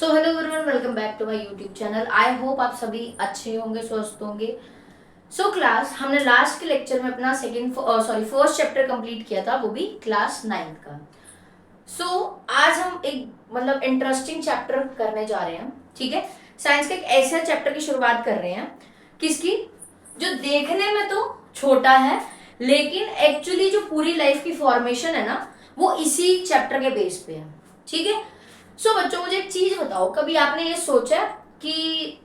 So hello everyone, welcome back to my YouTube channel. I hope आप सभी अच्छे होंगे, स्वस्थ होंगे। सो क्लास, हमने लास्ट के लेक्चर में अपना फर्स्ट चैप्टर कंप्लीट किया था, वो भी क्लास 9 का। सो आज हम एक इंटरेस्टिंग चैप्टर करने जा रहे हैं। ठीक है, साइंस के एक ऐसे चैप्टर की शुरुआत कर रहे हैं किसकी, जो देखने में तो छोटा है लेकिन एक्चुअली जो पूरी लाइफ की फॉर्मेशन है ना, वो इसी चैप्टर के बेस पे है। ठीक है। सो बच्चों, मुझे एक चीज बताओ, कभी आपने ये सोचा कि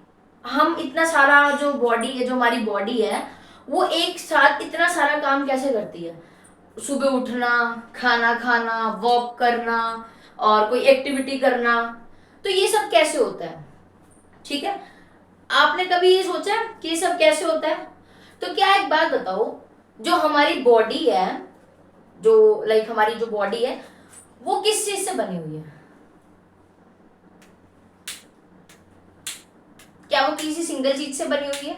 हम इतना सारा जो बॉडी है, जो हमारी बॉडी है, वो एक साथ इतना सारा काम कैसे करती है? सुबह उठना, खाना खाना, वॉक करना और कोई एक्टिविटी करना, तो ये सब कैसे होता है? ठीक है, आपने कभी ये सोचा कि ये सब कैसे होता है? तो क्या एक बात बताओ, जो हमारी बॉडी है, जो हमारी जो बॉडी है, वो किस चीज से बनी हुई है? क्या वो किसी सिंगल चीज से बनी हुई है?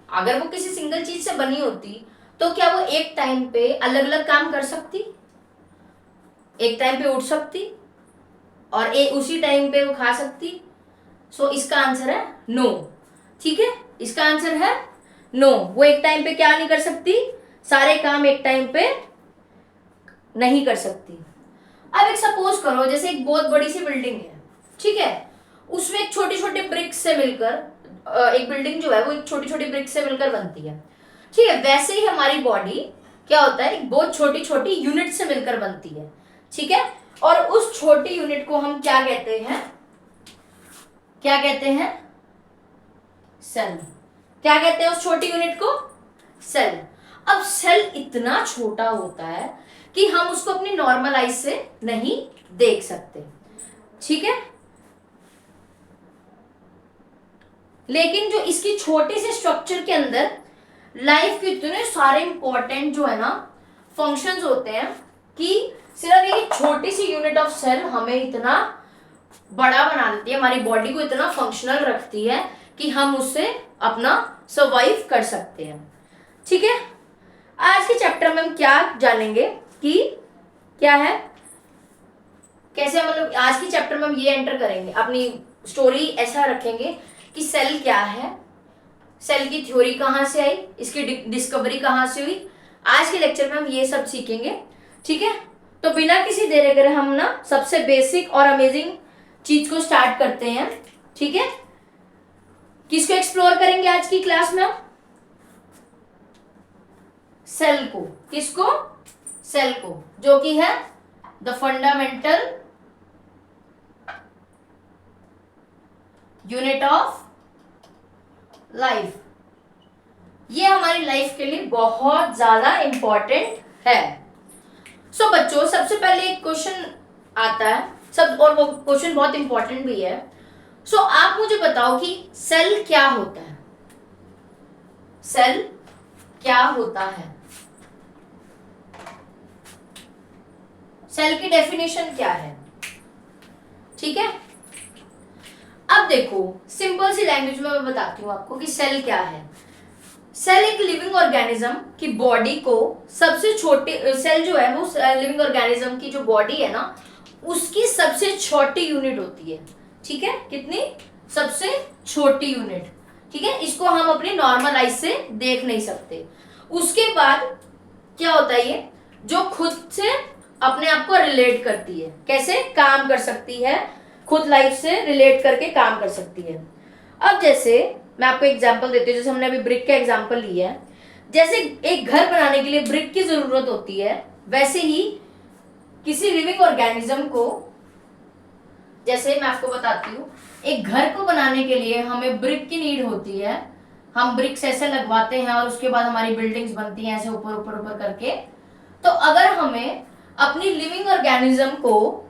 अगर वो किसी सिंगल चीज से बनी होती तो क्या वो एक टाइम पे अलग अलग काम कर सकती, एक टाइम पे उठ सकती और उसी टाइम पे वो खा सकती? सो इसका आंसर है नो। ठीक है, इसका आंसर है नो। वो एक टाइम पे क्या नहीं कर सकती? सारे काम एक टाइम पे नहीं कर सकती। अब एक सपोज करो, जैसे एक बहुत बड़ी सी बिल्डिंग है, ठीक है, उसमें एक छोटे छोटे ब्रिक्स से मिलकर एक बिल्डिंग जो है वो एक छोटी छोटी ब्रिक्स से मिलकर बनती है। ठीक है, वैसे ही हमारी बॉडी क्या होता है, एक बहुत छोटी छोटी यूनिट से मिलकर बनती है। ठीक है, और उस छोटी यूनिट को हम क्या कहते हैं? क्या कहते हैं? सेल। क्या कहते हैं उस छोटी यूनिट को? सेल। अब सेल इतना छोटा होता है कि हम उसको अपनी नॉर्मल आईज से नहीं देख सकते। ठीक है, लेकिन जो इसकी छोटी सी स्ट्रक्चर के अंदर लाइफ के इतने सारे इंपॉर्टेंट जो है ना फंक्शंस होते हैं कि सिर्फ ये छोटी सी यूनिट ऑफ सेल हमें इतना बड़ा बना देती है, हमारी बॉडी को इतना फंक्शनल रखती है कि हम उससे अपना सर्वाइव कर सकते हैं। ठीक है, आज के चैप्टर में हम क्या जानेंगे कि क्या है, कैसे आज के चैप्टर में हम ये एंटर करेंगे, अपनी स्टोरी ऐसा रखेंगे कि सेल क्या है, सेल की थ्योरी कहाँ से आई, इसकी डिस्कवरी कहाँ से हुई। आज के लेक्चर में हम ये सब सीखेंगे। ठीक है, तो बिना किसी देरी करे हम ना सबसे बेसिक और अमेजिंग चीज को स्टार्ट करते हैं। ठीक है, किसको एक्सप्लोर करेंगे आज की क्लास में? सेल को। किसको? सेल को, जो कि है the fundamental unit of life. ये हमारी लाइफ के लिए बहुत ज्यादा इंपॉर्टेंट है। सो बच्चों, सबसे पहले एक क्वेश्चन आता है, और वो क्वेश्चन बहुत इंपॉर्टेंट भी है। सो आप मुझे बताओ कि सेल क्या होता है? सेल क्या होता है? सेल की डेफिनेशन क्या है? ठीक है, अब देखो, सिंपल सी लैंग्वेज में मैं बताती हूँ आपको कि सेल क्या है। सेल एक लिविंग ऑर्गेनिज्म की बॉडी को सबसे छोटे, सेल जो है वो लिविंग ऑर्गेनिज्म की जो बॉडी है ना, उसकी सबसे छोटी यूनिट होती है। ठीक है, कितनी? सबसे छोटी यूनिट। ठीक है, इसको हम अपनी नॉर्मल आईज से देख नहीं सकते। उसके बाद क्या होता है, ये जो खुद से अपने आप को रिलेट करती है, कैसे काम कर सकती है, खुद लाइफ से रिलेट करके काम कर सकती है। अब जैसे मैं आपको एग्जांपल देती हूँ, जैसे हमने अभी ब्रिक का एग्जांपल लिया है, जैसे एक घर बनाने के लिए ब्रिक की जरूरत होती है, वैसे ही किसी लिविंग ऑर्गेनिज्म को, जैसे मैं आपको बताती हूँ, एक घर को बनाने के लिए हमें ब्रिक की नीड होती है। हम ब्रिक्स ऐसे लगवाते हैं और उसके बाद हमारी बिल्डिंग्स बनती हैं ऐसे ऊपर ऊपर ऊपर करके। तो अगर हमें अपनी लिविंग ऑर्गेनिज्म को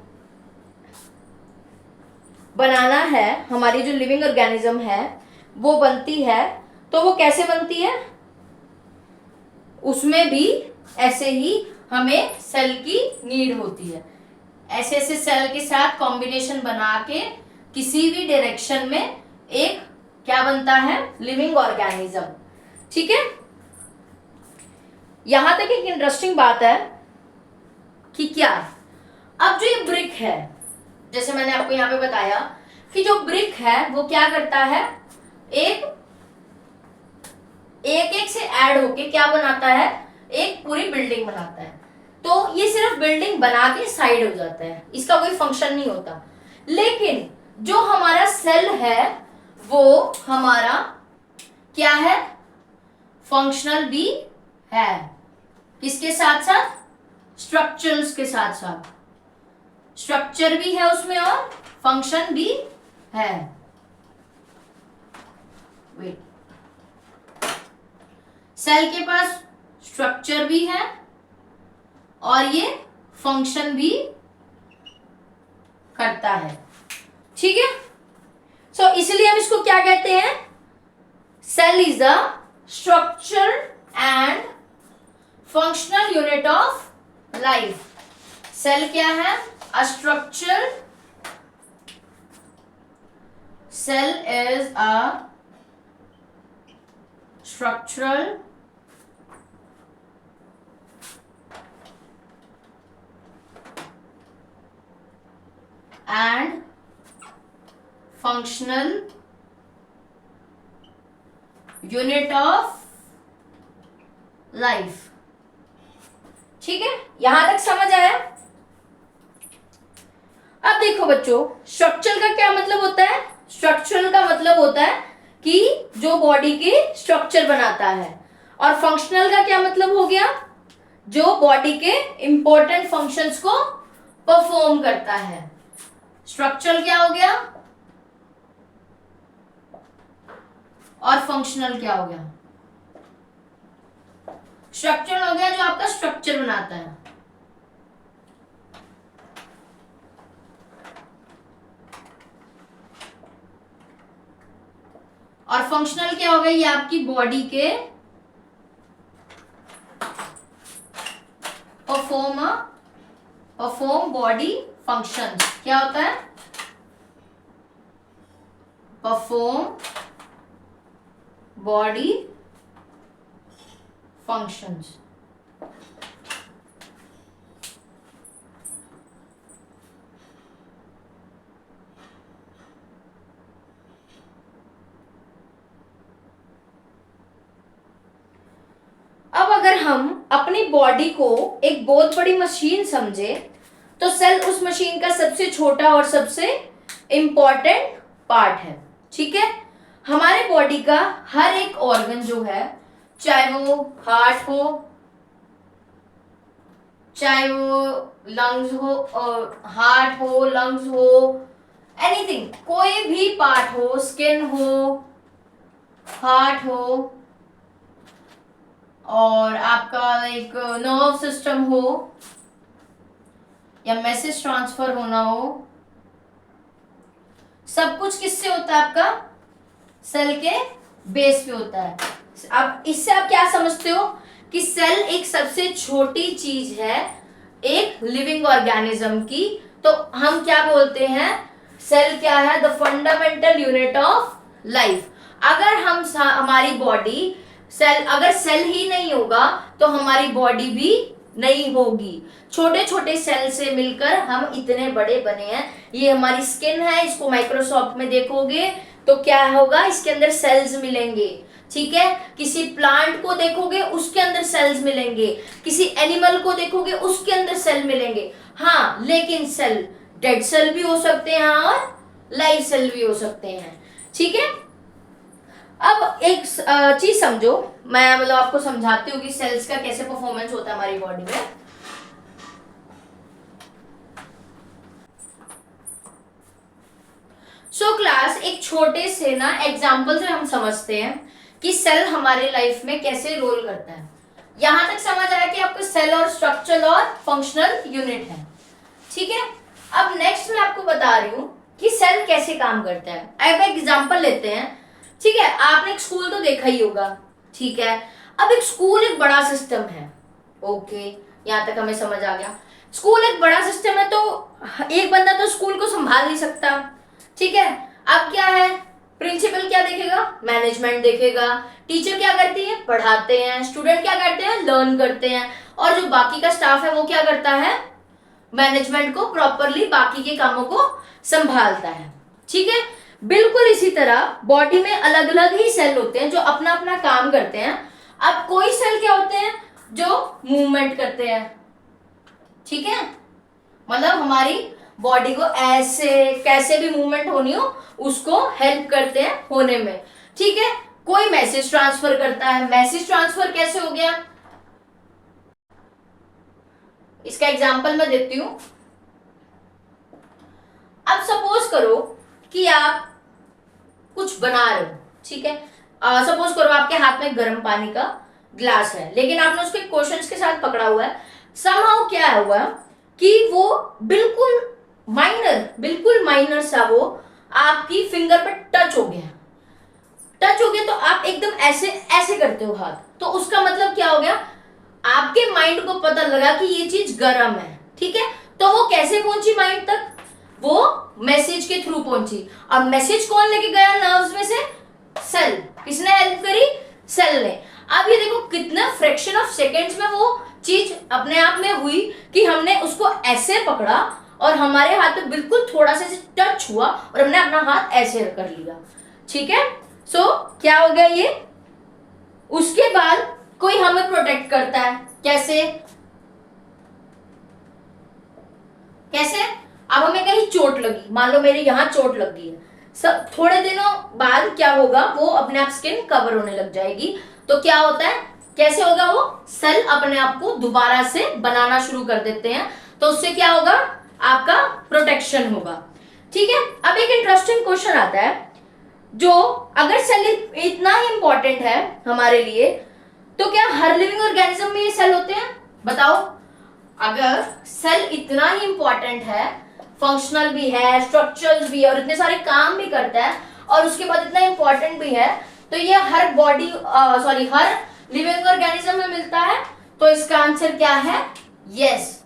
बनाना है, हमारी जो लिविंग ऑर्गेनिज्म है वो बनती है, तो वो कैसे बनती है? उसमें भी ऐसे ही हमें सेल की नीड होती है। ऐसे ऐसे सेल के साथ कॉम्बिनेशन बना के किसी भी डायरेक्शन में एक क्या बनता है? Living organism. ठीक है, यहां तक एक इंटरेस्टिंग बात है कि क्या, अब जो ये ब्रिक है, जैसे मैंने आपको यहाँ पे बताया कि जो ब्रिक है वो क्या करता है, एक एक से ऐड होके क्या बनाता है, एक पूरी बिल्डिंग बनाता है। तो ये सिर्फ बिल्डिंग बना के साइड हो जाता है, इसका कोई फंक्शन नहीं होता। लेकिन जो हमारा सेल है वो हमारा क्या है, फंक्शनल भी है। किसके साथ साथ, स्ट्रक्चर्स के साथ साथ, स्ट्रक्चर भी है उसमें और फंक्शन भी है। वेट, सेल के पास स्ट्रक्चर भी है और ये फंक्शन भी करता है, ठीक है। सो इसलिए हम इसको क्या कहते हैं, cell is a structure and functional unit of life. Cell क्या है, a structure, cell is a structural and functional unit of life। ठीक है, यहां तक समझ आया। अब देखो बच्चों, स्ट्रक्चर का क्या मतलब होता है, स्ट्रक्चरल का मतलब होता है कि जो बॉडी के स्ट्रक्चर बनाता है, और फंक्शनल का क्या मतलब हो गया, जो बॉडी के इंपॉर्टेंट फंक्शंस को परफॉर्म करता है। स्ट्रक्चरल क्या हो गया और फंक्शनल क्या हो गया, स्ट्रक्चरल हो गया जो आपका स्ट्रक्चर बनाता है, और फंक्शनल क्या हो गया, ये आपकी बॉडी के परफॉर्म बॉडी फंक्शन। क्या होता है, परफॉर्म बॉडी फंक्शंस। अब अगर हम अपनी बॉडी को एक बहुत बड़ी मशीन समझे तो सेल उस मशीन का सबसे छोटा और सबसे इंपॉर्टेंट पार्ट है, ठीक है। हमारे बॉडी का हर एक ऑर्गन जो है, चाहे वो हार्ट हो, चाहे वो लंग्स हो, हार्ट हो, लंग्स हो, एनीथिंग, कोई भी पार्ट हो, स्किन हो, हार्ट हो, और आपका एक नर्व सिस्टम हो, या मैसेज ट्रांसफर होना हो, सब कुछ किससे होता है, आपका सेल के बेस पे होता है। अब इससे आप क्या समझते हो कि सेल एक सबसे छोटी चीज है एक लिविंग ऑर्गेनिज्म की, तो हम क्या बोलते हैं, सेल क्या है, the fundamental unit of life. अगर हम हमारी बॉडी सेल, अगर सेल ही नहीं होगा तो हमारी बॉडी भी नहीं होगी। छोटे छोटे सेल से मिलकर हम इतने बड़े बने हैं। ये हमारी स्किन है, इसको माइक्रोस्कोप में देखोगे तो क्या होगा, इसके अंदर सेल्स मिलेंगे, ठीक है। किसी प्लांट को देखोगे उसके अंदर सेल्स मिलेंगे, किसी एनिमल को देखोगे उसके अंदर सेल मिलेंगे। हाँ, लेकिन सेल डेड सेल भी हो सकते हैं और लाइव सेल भी हो सकते हैं, ठीक है। अब एक चीज समझो, मैं मतलब आपको समझाती हूँ कि सेल्स का कैसे परफॉर्मेंस होता है हमारी बॉडी में। सो क्लास, एक छोटे से ना एग्जाम्पल से हम समझते हैं कि सेल हमारे लाइफ में कैसे रोल करता है। यहां तक समझ आया कि आपको सेल और स्ट्रक्चरल और फंक्शनल यूनिट है, ठीक है। अब नेक्स्ट मैं आपको बता रही हूँ कि सेल कैसे काम करता है। अब एक एग्जाम्पल लेते हैं, ठीक है। आपने एक स्कूल तो देखा ही होगा, ठीक है। अब एक स्कूल एक बड़ा सिस्टम है, ओके, यहां तक हमें समझ आ गया। स्कूल एक बड़ा सिस्टम है तो एक बंदा तो स्कूल को संभाल नहीं सकता, ठीक है। अब क्या है, प्रिंसिपल क्या देखेगा, मैनेजमेंट देखेगा, टीचर क्या करती है, पढ़ाते हैं, स्टूडेंट क्या करते हैं, लर्न करते हैं, और जो बाकी का स्टाफ है वो क्या करता है, मैनेजमेंट को प्रॉपरली बाकी के कामों को संभालता है, ठीक है। बिल्कुल इसी तरह बॉडी में अलग अलग ही सेल होते हैं जो अपना अपना काम करते हैं। अब कोई सेल क्या होते हैं जो मूवमेंट करते हैं, ठीक है, मतलब हमारी बॉडी को ऐसे कैसे भी मूवमेंट होनी हो उसको हेल्प करते हैं होने में, ठीक है। कोई मैसेज ट्रांसफर करता है, मैसेज ट्रांसफर कैसे हो गया, इसका एग्जांपल मैं देती हूं। अब सपोज करो कि आप कुछ बना रहे हो, ठीक है। सपोज करो आपके हाथ में गर्म पानी का ग्लास है, लेकिन आपने उसको क्वेश्चंस के साथ पकड़ा हुआ है। समहाउ क्या हुआ कि वो बिल्कुल माइनर सा वो आपकी फिंगर पर टच हो गया, तो आप एकदम ऐसे ऐसे करते हो हाथ, तो उसका मतलब क्या हो गया, आपके माइंड को पता लगा कि ये चीज गर्म है, ठीक है। तो वो कैसे पहुंची माइंड तक, वो मैसेज के थ्रू पहुंची। अब मैसेज कौन लेके गया नर्व्स में से, सेल। किसने हेल्प करी, सेल ने। अब ये देखो कितना फ्रैक्शन ऑफ सेकेंड्स में वो चीज अपने आप में हुई कि हमने उसको ऐसे पकड़ा और हमारे हाथ पे बिल्कुल थोड़ा सा टच हुआ और हमने अपना हाथ ऐसे कर लिया, ठीक है। सो क्या हो गया ये, उसके बाद कोई हमें प्रोटेक्ट करता है, कैसे कैसे, अब हमें कहीं चोट लगी, मान लो मेरे यहाँ चोट लग गई है, सब थोड़े दिनों बाद क्या होगा, वो अपने आप स्किन कवर होने लग जाएगी। तो क्या होता है, कैसे होगा, वो सेल अपने आप को दोबारा से बनाना शुरू कर देते हैं, तो उससे क्या होगा, आपका प्रोटेक्शन होगा, ठीक है। अब एक इंटरेस्टिंग क्वेश्चन आता है, जो अगर सेल इतना ही इंपॉर्टेंट है हमारे लिए, तो क्या हर लिविंग ऑर्गेनिज्म में ये सेल होते हैं, बताओ। अगर सेल इतना ही इंपॉर्टेंट है, फंक्शनल भी है, स्ट्रक्चरल भी है और इतने सारे काम भी करता है और उसके बाद इतना इंपॉर्टेंट भी है, तो ये हर हर लिविंग ऑर्गेनिज्म में मिलता है, तो इसका आंसर क्या है, यस,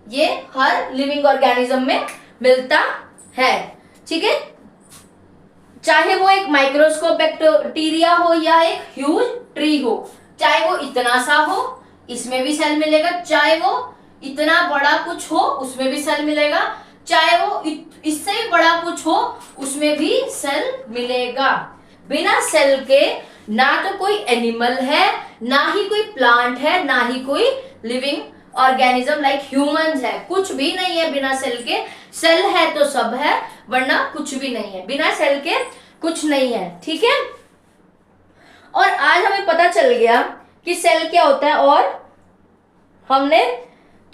ये हर लिविंग ऑर्गेनिज्म में मिलता है, ठीक है। चाहे वो एक माइक्रोस्कोप बैक्टीरिया हो या एक ह्यूज ट्री हो, चाहे वो इतना सा हो इसमें भी सेल मिलेगा, चाहे वो इतना बड़ा कुछ हो उसमें भी सेल मिलेगा, चाहे वो इससे भी बड़ा कुछ हो उसमें भी सेल मिलेगा। बिना सेल के ना तो कोई एनिमल है, ना ही कोई प्लांट है, ना ही कोई लिविंग ऑर्गेनिज्म लाइक ह्यूमंस है, कुछ भी नहीं है बिना सेल के। सेल है तो सब है, वरना कुछ भी नहीं है, बिना सेल के कुछ नहीं है, ठीक है। और आज हमें पता चल गया कि सेल क्या होता है और हमने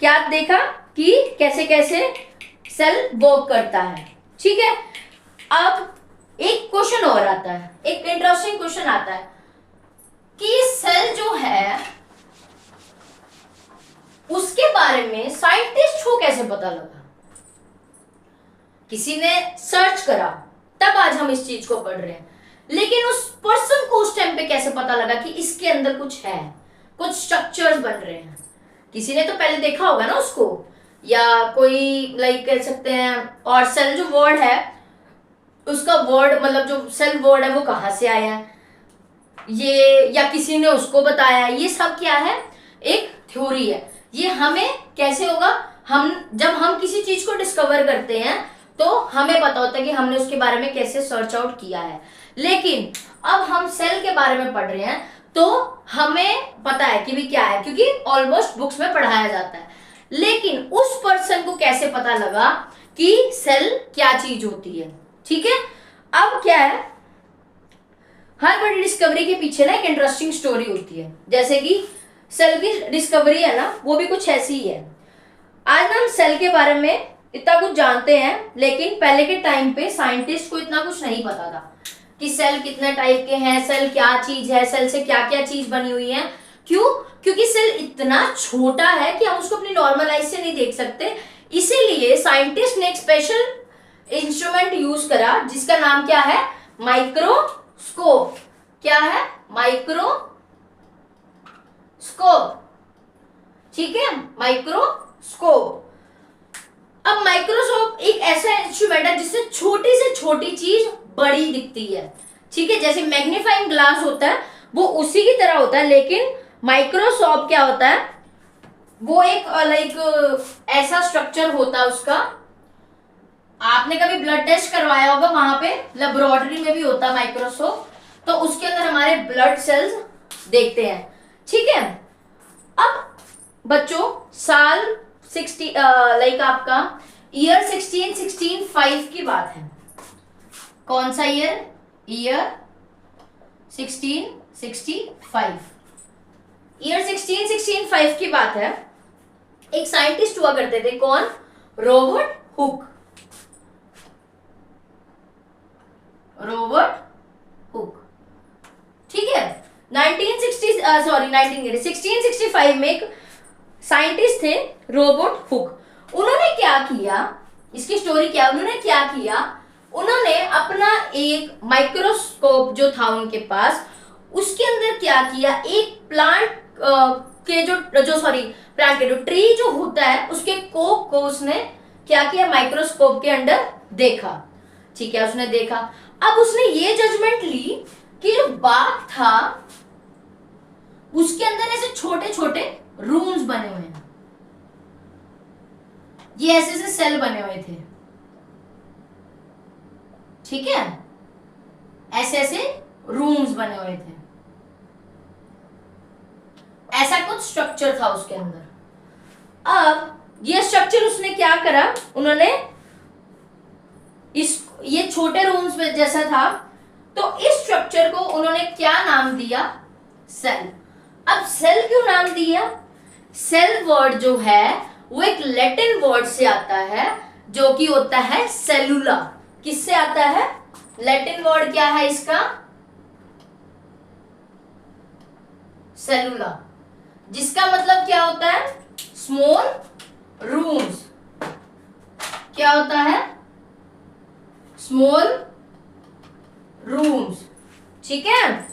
क्या देखा कि कैसे कैसे सेल वर्क करता है, ठीक है। अब एक क्वेश्चन और आता है, एक इंटरेस्टिंग क्वेश्चन आता है कि सेल जो है उसके बारे में साइंटिस्ट को कैसे पता लगा, किसी ने सर्च करा तब आज हम इस चीज को पढ़ रहे हैं, लेकिन उस पर्सन को उस टाइम पे कैसे पता लगा कि इसके अंदर कुछ है, कुछ स्ट्रक्चर्स बन रहे हैं। किसी ने तो पहले देखा होगा ना उसको, या कोई लाइक कह सकते हैं, और सेल जो वर्ड है उसका वर्ड मतलब जो सेल वर्ड है वो कहाँ से आया है ये, या किसी ने उसको बताया, ये सब क्या है, एक थ्योरी है। ये हमें कैसे होगा, जब हम किसी चीज को डिस्कवर करते हैं तो हमें पता होता है कि हमने उसके बारे में कैसे सर्च आउट किया है, लेकिन अब हम सेल के बारे में पढ़ रहे हैं तो हमें पता है कि भी क्या है, क्योंकि ऑलमोस्ट बुक्स में पढ़ाया जाता है, लेकिन उस पर्सन को कैसे पता लगा कि सेल क्या चीज होती है, ठीक है। अब क्या है, हर बड़ी डिस्कवरी के पीछे ना एक इंटरेस्टिंग स्टोरी होती है, जैसे कि सेल की डिस्कवरी है ना, वो भी कुछ ऐसी ही है। आज हम सेल के बारे में इतना कुछ जानते हैं, लेकिन पहले के टाइम पे साइंटिस्ट को इतना कुछ नहीं पता था कि सेल कितने टाइप के हैं, सेल क्या चीज है, सेल से क्या क्या चीज बनी हुई है। क्यों, क्योंकि सेल इतना छोटा है कि हम उसको अपनी नॉर्मल आइज से नहीं देख सकते, इसीलिए साइंटिस्ट ने एक स्पेशल इंस्ट्रूमेंट यूज करा जिसका नाम क्या है, माइक्रोस्कोप। क्या है, माइक्रोस्कोप, ठीक है, माइक्रोस्कोप। अब माइक्रोस्कोप एक ऐसा इंस्ट्रूमेंट है जिससे छोटी से छोटी चीज बड़ी दिखती है, ठीक है। जैसे मैग्नीफाइंग ग्लास होता है वो उसी की तरह होता है, लेकिन माइक्रोस्कोप क्या होता है, वो एक लाइक ऐसा स्ट्रक्चर होता है उसका आपने कभी ब्लड टेस्ट करवाया होगा, वहां पे लेबोरेटरी में भी होता है माइक्रोस्कोप, तो उसके अंदर हमारे ब्लड सेल्स देखते हैं। ठीक है, अब बच्चों साल 60 लाइक आपका ईयर 1665 की बात है। कौन सा ईयर? ईयर 1665। ईयर 1665 की बात है। एक साइंटिस्ट हुआ करते थे, कौन? Robert Hooke. रॉबर्ट हुक, ठीक है। 1665 में एक साइंटिस्ट थे रॉबर्ट हुक। उन्होंने क्या किया, इसकी स्टोरी क्या, उन्होंने क्या किया, उन्होंने अपना एक माइक्रोस्कोप जो था उनके पास, उसके अंदर क्या किया, एक प्लांट के प्लांट के जो ट्री जो होता है उसके कोक को उसने क्या किया, माइक्रोस्कोप के अंदर देखा। ठीक है, उसने देखा। अब उसने ये जजमेंट ली कि जो बाग था उसके अंदर ऐसे छोटे छोटे रूम्स बने हुए हैं, ये ऐसे ऐसे सेल बने हुए थे। ठीक है, ऐसे ऐसे रूम्स बने हुए थे, ऐसा कुछ स्ट्रक्चर था उसके अंदर। अब ये स्ट्रक्चर उसने क्या करा, उन्होंने ये छोटे रूम्स में जैसा था, तो इस स्ट्रक्चर को उन्होंने क्या नाम दिया? सेल। अब सेल क्यों नाम दिया? सेल वर्ड जो है वो एक लैटिन वर्ड से आता है जो कि होता है सेलुला। किससे आता है? लैटिन वर्ड क्या है इसका? सेलुला, जिसका मतलब क्या होता है? Small rooms. क्या होता है? Small rooms. ठीक है,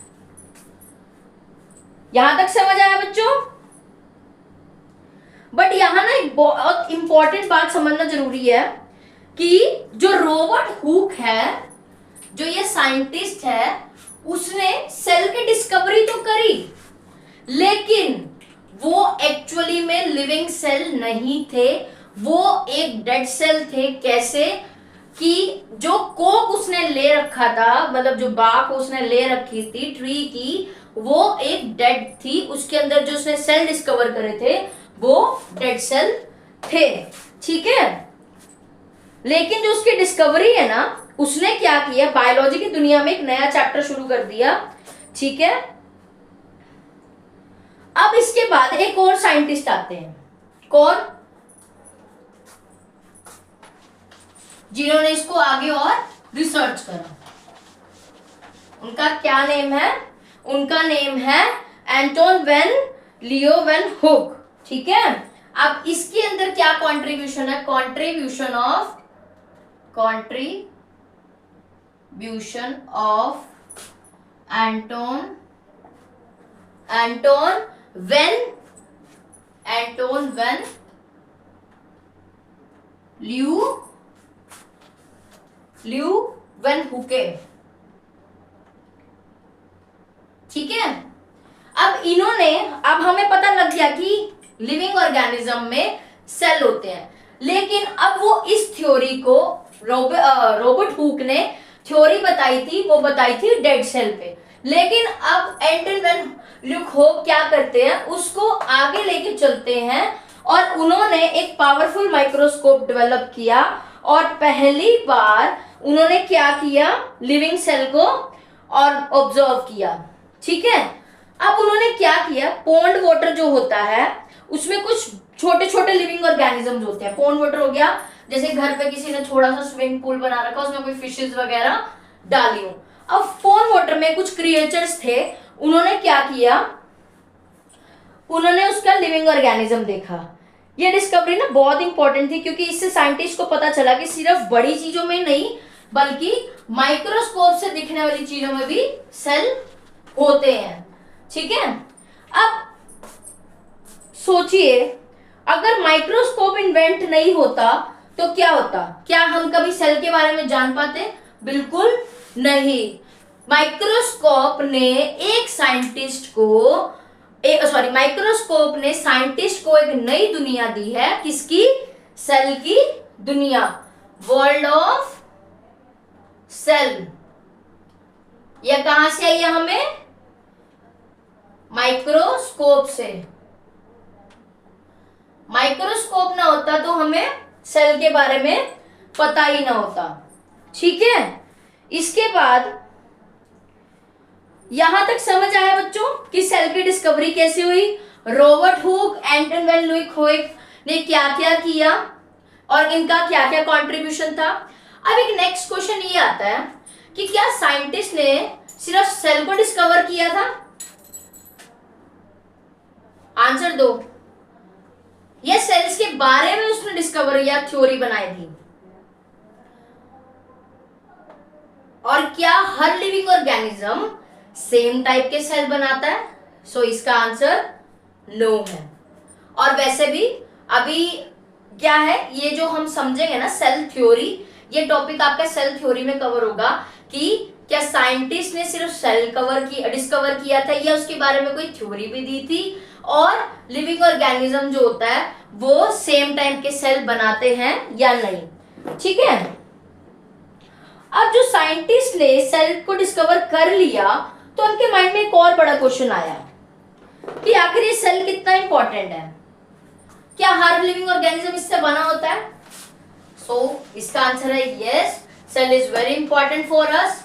यहां तक समझ आया बच्चों? बट यहां ना एक बहुत इंपॉर्टेंट बात समझना जरूरी है कि जो रॉबर्ट हुक है, जो ये साइंटिस्ट है, उसने सेल की डिस्कवरी तो करी, लेकिन वो एक्चुअली में लिविंग सेल नहीं थे, वो एक डेड सेल थे। कैसे? कि जो कोक उसने ले रखा था, मतलब जो बाग उसने ले रखी थी ट्री की, वो एक डेड थी। उसके अंदर जो उसने सेल डिस्कवर करे थे वो डेड सेल थे। ठीक है, लेकिन जो उसकी डिस्कवरी है ना, उसने क्या किया, बायोलॉजी की दुनिया में एक नया चैप्टर शुरू कर दिया। ठीक है, अब इसके बाद एक और साइंटिस्ट आते हैं, कौन? जिन्होंने इसको आगे और रिसर्च करा। उनका क्या नेम है? उनका नेम है एंटोन वेन लियोवेनहुक। ठीक है, अब इसके अंदर क्या कंट्रीब्यूशन है? Contribution of Anton van Leeuwenhoek. ठीक है, अब हमें पता लग गया कि लिविंग ऑर्गेनिज्म में सेल होते हैं, लेकिन अब वो इस थ्योरी को रॉबर्ट हुक ने थ्योरी बताई थी, वो बताई थी डेड सेल पे। लेकिन अब एंटन वेन ल्यूक क्या करते हैं, उसको आगे लेके चलते हैं और उन्होंने एक पावरफुल माइक्रोस्कोप डेवलप किया और पहली बार उन्होंने क्या किया, लिविंग सेल को और ऑब्जर्व किया। ठीक है, अब उन्होंने क्या किया, पॉन्ड वाटर जो होता है उसमें कुछ छोटे छोटे लिविंग ऑर्गेनिजम्स होते हैं। पॉन्ड वाटर हो गया, जैसे घर पे किसी ने थोड़ा सा स्विमिंग पूल बना रखा, उसमें कोई फिशेस वगैरह डाली हो। अब पॉन्ड वाटर में कुछ क्रिएचर्स थे, उन्होंने क्या किया, उन्होंने उसका लिविंग ऑर्गेनिज्म देखा। ये डिस्कवरी ना बहुत इंपॉर्टेंट थी, क्योंकि इससे साइंटिस्ट को पता चला कि सिर्फ बड़ी चीजों में नहीं, बल्कि माइक्रोस्कोप से दिखने वाली चीजों में भी सेल होते हैं। ठीक है, अब सोचिए, अगर माइक्रोस्कोप इन्वेंट नहीं होता तो क्या होता? क्या हम कभी सेल के बारे में जान पाते? बिल्कुल नहीं। माइक्रोस्कोप ने साइंटिस्ट को एक नई दुनिया दी है। किसकी? सेल की दुनिया। World of cell. यह कहां से आई है हमें? माइक्रोस्कोप से। माइक्रोस्कोप ना होता तो हमें सेल के बारे में पता ही ना होता। ठीक है, इसके बाद यहां तक समझ आया बच्चों कि सेल की डिस्कवरी कैसे हुई, रॉबर्ट हुक, एंटन वैन ल्यूइक ने क्या क्या किया और इनका क्या क्या कंट्रीब्यूशन था। अब एक नेक्स्ट क्वेश्चन ये आता है कि क्या साइंटिस्ट ने सिर्फ सेल को डिस्कवर किया था? आंसर दो। ये सेल्स के बारे में उसने डिस्कवर या थ्योरी बनाई थी? और क्या हर लिविंग ऑर्गेनिज्म सेम टाइप के सेल बनाता है? सो इसका आंसर नो है। और वैसे भी अभी क्या है, ये जो हम समझेंगे ना सेल थ्योरी, ये टॉपिक आपका सेल थ्योरी में कवर होगा कि क्या साइंटिस्ट ने सिर्फ सेल डिस्कवर किया था या उसके बारे में कोई थ्योरी भी दी थी, और लिविंग ऑर्गेनिज्म जो होता है वो सेम टाइप के सेल बनाते हैं या नहीं। ठीक है, अब जो साइंटिस्ट ने सेल को डिस्कवर कर लिया तो उनके माइंड में एक और बड़ा क्वेश्चन आया कि आखिर ये सेल कितना इंपॉर्टेंट है, क्या हर लिविंग ऑर्गेनिज्म इससे बना होता है? सो इसका आंसर है yes, cell is very important for us.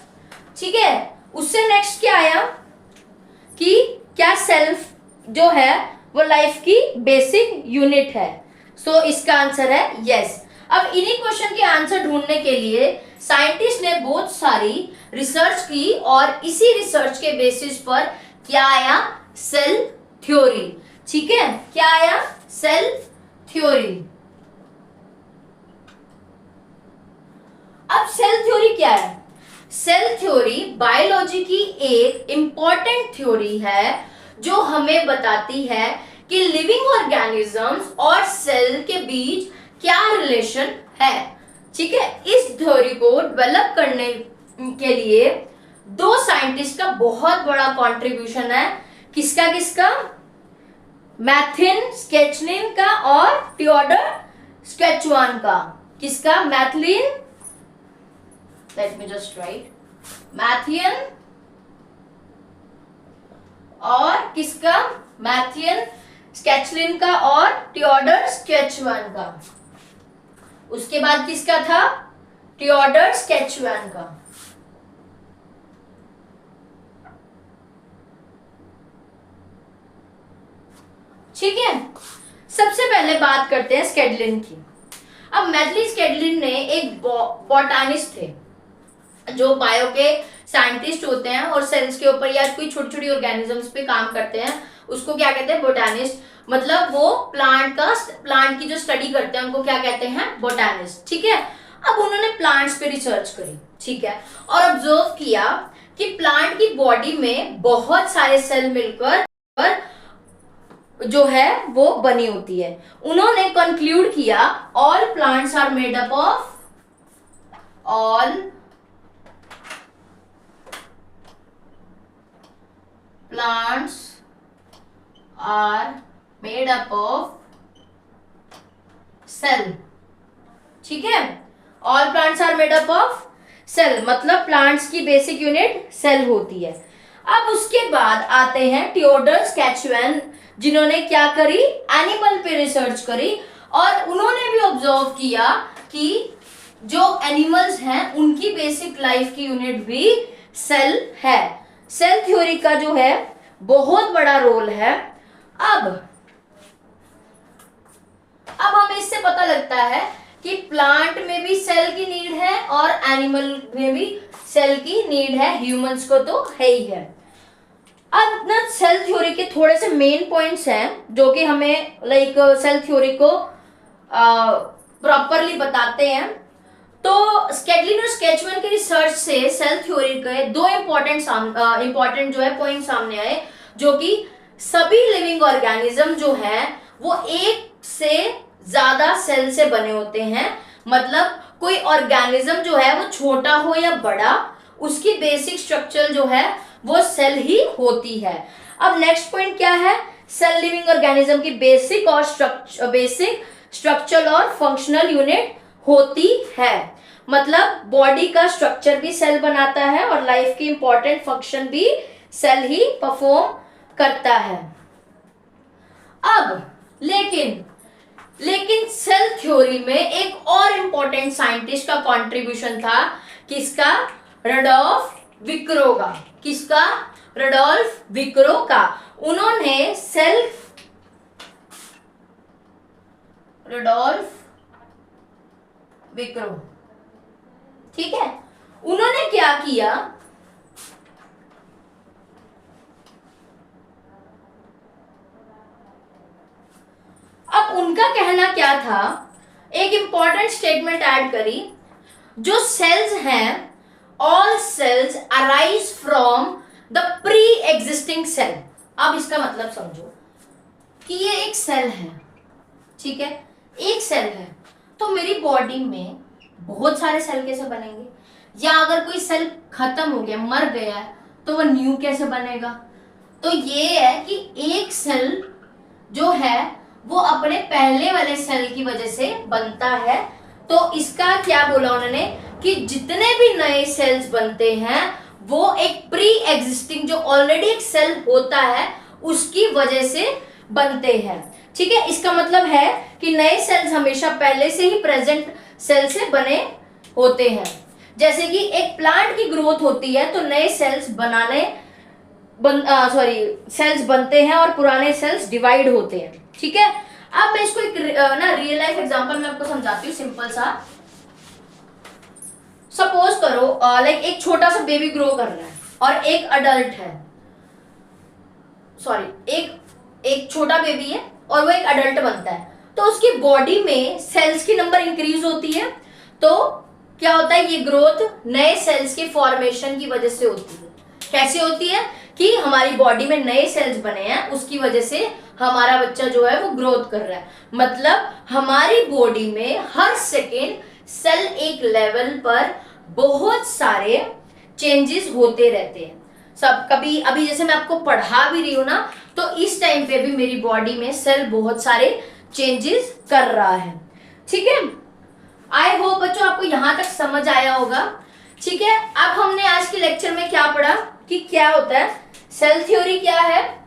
ठीक है, उससे नेक्स्ट क्या आया कि क्या सेल जो है वो लाइफ की बेसिक यूनिट है? सो इसका आंसर है यस। अब इन्हीं क्वेश्चन के आंसर ढूंढने के लिए साइंटिस्ट ने बहुत सारी रिसर्च की और इसी रिसर्च के बेसिस पर क्या आया? Cell theory. ठीक है, क्या आया? Cell theory. अब सेल थ्योरी क्या है? सेल थ्योरी बायोलॉजी की एक इंपॉर्टेंट थ्योरी है जो हमें बताती है कि लिविंग ऑर्गेनिजम्स और सेल के बीच क्या रिलेशन है। ठीक है, इस थ्योरी को डेवलप करने के लिए दो साइंटिस्ट का बहुत बड़ा कंट्रीब्यूशन है। किसका किसका? मैथिन स्केचलिन का और थियोडर स्केचवान का। किसका? मैथिन, लेट मी जस्ट राइट, मैथियन और किसका? मैथियन स्केचलिन का और थियोडर स्केचवान का। उसके बाद किसका था? थियोडर स्केचवान का। ठीक है, सबसे पहले बात करते हैं स्केडलिन की। अब मैथिली स्केडलिन ने एक बॉटनिस्ट थे जो बायो के साइंटिस्ट होते हैं और सेल्स के ऊपर या कोई छोटी छोटी ऑर्गेनिजम्स पे काम करते हैं, उसको क्या कहते हैं? बोटानिस्ट। मतलब वो प्लांट की जो स्टडी करते हैं उनको क्या कहते हैं? बोटानिस्ट। ठीक है, अब उन्होंने प्लांट्स पे रिसर्च करी, ठीक है, और ऑब्जर्व किया कि प्लांट की बॉडी में बहुत सारे सेल मिलकर जो है वो बनी होती है। उन्होंने कंक्लूड किया all plants are made up of plants are made up of cell। ठीक है, all plants are made up of cell मतलब प्लांट्स की बेसिक यूनिट सेल होती है। अब उसके बाद आते हैं थियोडर स्केचवान, जिन्होंने क्या करी? एनिमल पे रिसर्च करी और उन्होंने भी ऑब्जर्व किया कि जो एनिमल्स हैं उनकी बेसिक लाइफ की यूनिट भी सेल है। सेल थ्योरी का जो है बहुत बड़ा रोल है। अब हमें इससे पता लगता है कि प्लांट में भी सेल की नीड है और एनिमल में भी सेल की नीड है, ह्यूमंस को तो है ही है। अब ना सेल थ्योरी के थोड़े से मेन पॉइंट्स हैं जो कि हमें सेल थ्योरी को प्रॉपरली बताते हैं। तो स्केडलिन और स्केचमैन की रिसर्च से सेल थ्योरी के दो इंपॉर्टेंट जो है पॉइंट सामने आए, जो कि सभी लिविंग ऑर्गेनिज्म जो है वो एक से ज्यादा सेल से बने होते हैं। मतलब कोई ऑर्गेनिज्म जो है वो छोटा हो या बड़ा, उसकी बेसिक स्ट्रक्चर जो है वो सेल ही होती है। अब नेक्स्ट पॉइंट क्या है? सेल लिविंग ऑर्गेनिज्म की बेसिक स्ट्रक्चर और फंक्शनल यूनिट होती है। मतलब बॉडी का स्ट्रक्चर भी सेल बनाता है और लाइफ की इंपॉर्टेंट फंक्शन भी सेल ही परफॉर्म करता है। अब लेकिन सेल थ्योरी में एक और इंपॉर्टेंट साइंटिस्ट का कंट्रीब्यूशन था, किसका? रडोल्फ विक्रो का। किसका? रडोल्फ विक्रो का। उन्होंने रडोल्फ विक्रो, ठीक है, उन्होंने क्या किया? अब उनका कहना क्या था? एक इंपॉर्टेंट स्टेटमेंट ऐड करी, जो सेल्स हैं, all cells arise from the pre existing cell. अब इसका मतलब समझो कि ये एक सेल है, ठीक है, एक सेल है, तो मेरी बॉडी में बहुत सारे सेल कैसे बनेंगे? या अगर कोई सेल खत्म हो गया, मर गया है, तो वो न्यू कैसे बनेगा? तो ये है कि एक सेल जो है वो अपने पहले वाले सेल की वजह से बनता है। तो इसका क्या बोला उन्होंने कि जितने भी नए सेल्स बनते हैं वो एक प्री एग्जिस्टिंग, जो ऑलरेडी एक सेल होता है, उसकी वजह से बनते हैं। ठीक है, इसका मतलब है कि नए सेल्स हमेशा पहले से ही प्रेजेंट सेल से बने होते हैं। जैसे कि एक प्लांट की ग्रोथ होती है तो नए सेल्स सेल्स बनते हैं और पुराने सेल्स डिवाइड होते हैं। ठीक है, अब मैं इसको एक रियल लाइफ एग्जांपल में आपको समझाती हूँ, सिंपल सा। सपोज करो लाइक एक छोटा सा बेबी ग्रो कर रहा है और एक अडल्ट है, एक छोटा बेबी है और वो एक अडल्ट बनता है, तो उसकी बॉडी में सेल्स की नंबर इंक्रीज होती है। तो क्या होता है? ये ग्रोथ नए सेल्स के फॉर्मेशन की वजह से होती है। कैसे होती है? कि हमारी बॉडी में नए सेल्स बने हैं, उसकी वजह से हमारा बच्चा जो है वो ग्रोथ कर रहा है। मतलब हमारी बॉडी में हर सेकेंड सेल एक लेवल पर बहुत सारे चेंजेस होते रहते हैं। सब कभी अभी जैसे मैं आपको पढ़ा भी रही हूं ना, तो इस टाइम पे भी मेरी बॉडी में सेल बहुत सारे चेंजेस कर रहा है। ठीक है, आई होप बच्चों आपको यहां तक समझ आया होगा। ठीक है, अब हमने आज के लेक्चर में क्या पढ़ा कि क्या होता है सेल थ्योरी, क्या है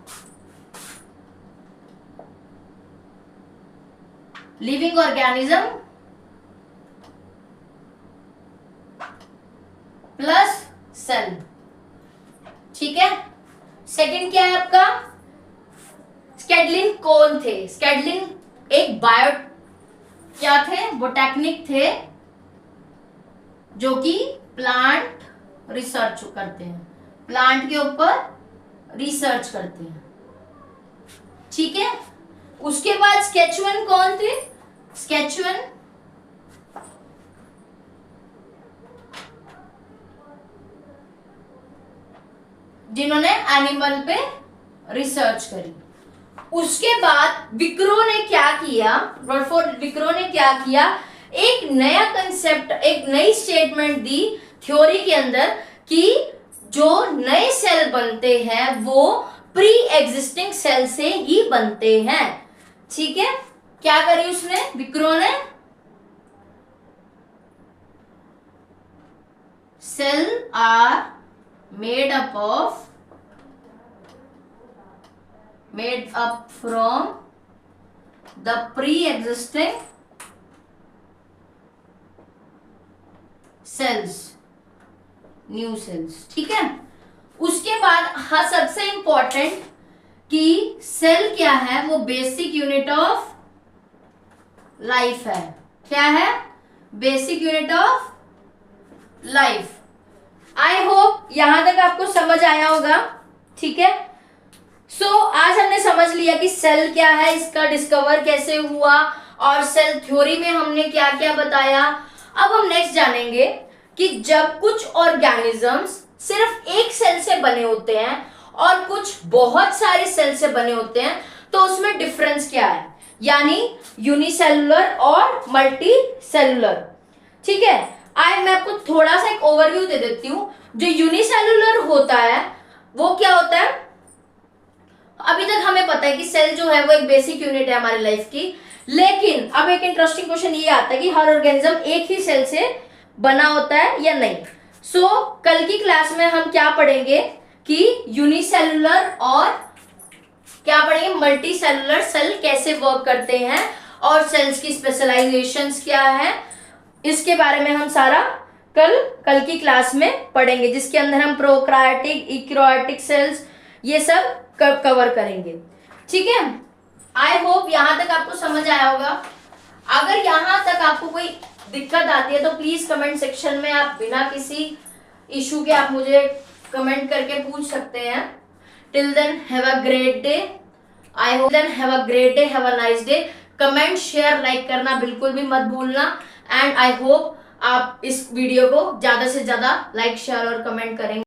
लिविंग ऑर्गेनिज्म प्लस सेल। ठीक है, सेकंड क्या है आपका? स्केडलिन कौन थे? स्केडलिन एक बायो क्या थे? बोटैनिक थे, जो कि प्लांट रिसर्च करते हैं, प्लांट के ऊपर रिसर्च करते हैं। ठीक है, उसके बाद स्केचुअन कौन थे? स्केचुअन जिन्होंने एनिमल पे रिसर्च करी। उसके बाद विक्रो ने क्या किया? विक्रो ने क्या किया? एक नया कंसेप्ट, एक नई स्टेटमेंट दी थ्योरी के अंदर कि जो नए सेल बनते हैं वो प्री एग्जिस्टिंग सेल से ही बनते हैं। ठीक है, क्या करी उसने? विक्रो ने cell are made up from the pre-existing cells, new cells. ठीक है, उसके बाद हाँ सबसे इंपॉर्टेंट कि सेल क्या है? वो बेसिक यूनिट ऑफ लाइफ है। क्या है? Basic unit of life. I hope यहां तक आपको समझ आया होगा। ठीक है, सो आज हमने समझ लिया कि सेल क्या है, इसका डिस्कवर कैसे हुआ और सेल थ्योरी में हमने क्या क्या बताया। अब हम नेक्स्ट जानेंगे कि जब कुछ ऑर्गेनिजम्स सिर्फ एक सेल से बने होते हैं और कुछ बहुत सारे सेल से बने होते हैं तो उसमें डिफरेंस क्या है, यानी यूनिसेलुलर और मल्टी सेलुलर। ठीक है, मैं आपको थोड़ा सा एक ओवरव्यू दे देती हूं। जो यूनिसेलुलर होता है वो क्या होता है? अभी तक हमें पता है कि सेल जो है वो एक बेसिक यूनिट है हमारी लाइफ की, लेकिन अब एक इंटरेस्टिंग क्वेश्चन ये आता है कि हर ऑर्गेनिज्म एक ही सेल से बना होता है या नहीं। सो कल की क्लास में हम क्या पढ़ेंगे कि यूनिसेलुलर और क्या पढ़ेंगे, मल्टी सेलुलर सेल कैसे वर्क करते हैं और सेल्स की स्पेशलाइजेशंस क्या है, इसके बारे में हम सारा कल की क्लास में पढ़ेंगे, जिसके अंदर हम प्रोकैरियोटिक, यूकैरियोटिक सेल्स ये सब कवर करेंगे। ठीक है, आई होप यहां तक आपको समझ आया होगा। अगर यहां तक आपको कोई दिक्कत आती है तो प्लीज कमेंट सेक्शन में आप बिना किसी इशू के आप मुझे कमेंट करके पूछ सकते हैं। Till then have a great day, I hope then have a great day, have a nice day. Comment share like करना बिल्कुल भी मत भूलना एंड आई होप आप इस वीडियो को ज्यादा से ज्यादा लाइक शेयर और कमेंट करेंगे।